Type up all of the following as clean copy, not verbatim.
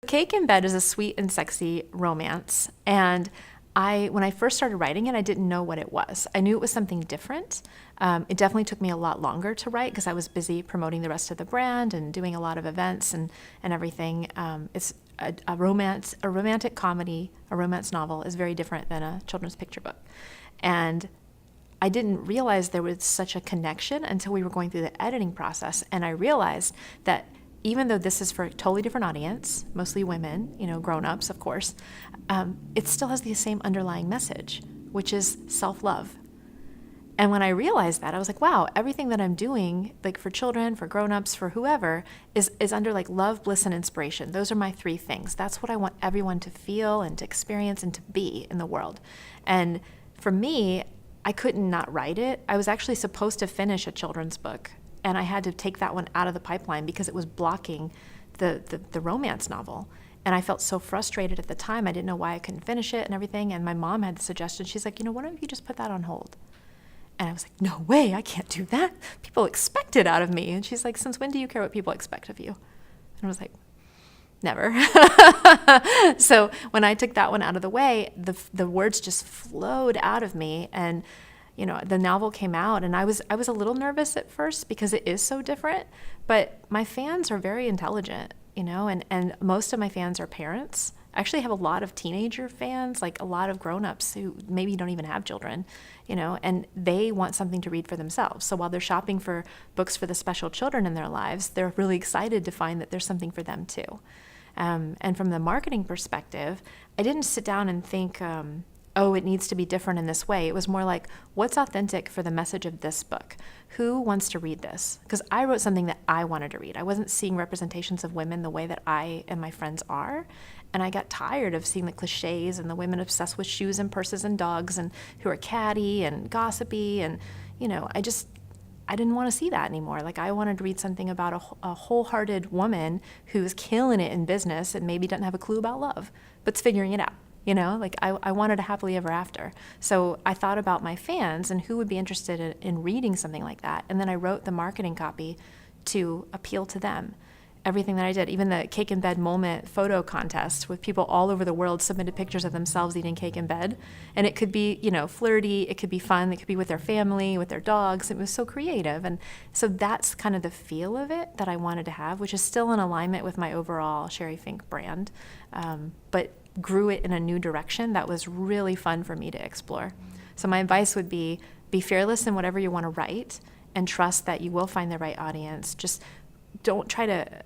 Cake in Bed is a sweet and sexy romance. And when I first started writing it, I didn't know what it was. I knew it was something different. It definitely took me a lot longer to write because I was busy promoting the rest of the brand and doing a lot of events and everything. It's a romantic comedy, a romance novel is very different than a children's picture book. And I didn't realize there was such a connection until we were going through the editing process. And I realized that even though this is for a totally different audience, mostly women, grown-ups, of course, it still has the same underlying message, which is self-love. And when I realized that, I was like, wow, everything that I'm doing, like for children, for grown-ups, for whoever, is under like love, bliss, and inspiration. Those are my three things. That's what I want everyone to feel and to experience and to be in the world. And for me, I couldn't not write it. I was actually supposed to finish a children's book, and I had to take that one out of the pipeline because it was blocking the romance novel. And I felt so frustrated at the time. I didn't know why I couldn't finish it and everything. And my mom had the suggestion. She's like, why don't you just put that on hold? And I was like, no way, I can't do that. People expect it out of me. And she's like, since when do you care what people expect of you? And I was like, never. So when I took that one out of the way, the words just flowed out of me. And the novel came out, and I was a little nervous at first because it is so different, but my fans are very intelligent, and most of my fans are parents. I actually have a lot of teenager fans, like a lot of grown-ups who maybe don't even have children, and they want something to read for themselves. So while they're shopping for books for the special children in their lives, they're really excited to find that there's something for them too. And from the marketing perspective, I didn't sit down and think, it needs to be different in this way. It was more like, what's authentic for the message of this book? Who wants to read this? Because I wrote something that I wanted to read. I wasn't seeing representations of women the way that I and my friends are. And I got tired of seeing the cliches and the women obsessed with shoes and purses and dogs and who are catty and gossipy. And, I didn't want to see that anymore. Like, I wanted to read something about a wholehearted woman who's killing it in business and maybe doesn't have a clue about love, but's figuring it out. I wanted a happily ever after. So I thought about my fans and who would be interested in reading something like that. And then I wrote the marketing copy to appeal to them. Everything that I did, even the Cake in Bed moment photo contest with people all over the world submitted pictures of themselves eating cake in bed. And it could be, flirty, it could be fun, it could be with their family, with their dogs. It was so creative. And so that's kind of the feel of it that I wanted to have, which is still in alignment with my overall Sheri Fink brand. But grew it in a new direction that was really fun for me to explore. So my advice would be fearless in whatever you want to write and trust that you will find the right audience. Just don't try to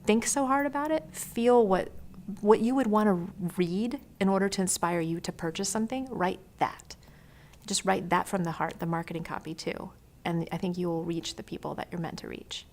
think so hard about it. Feel what you would want to read in order to inspire you to purchase something. Write that. Just write that from the heart, the marketing copy too. And I think you will reach the people that you're meant to reach.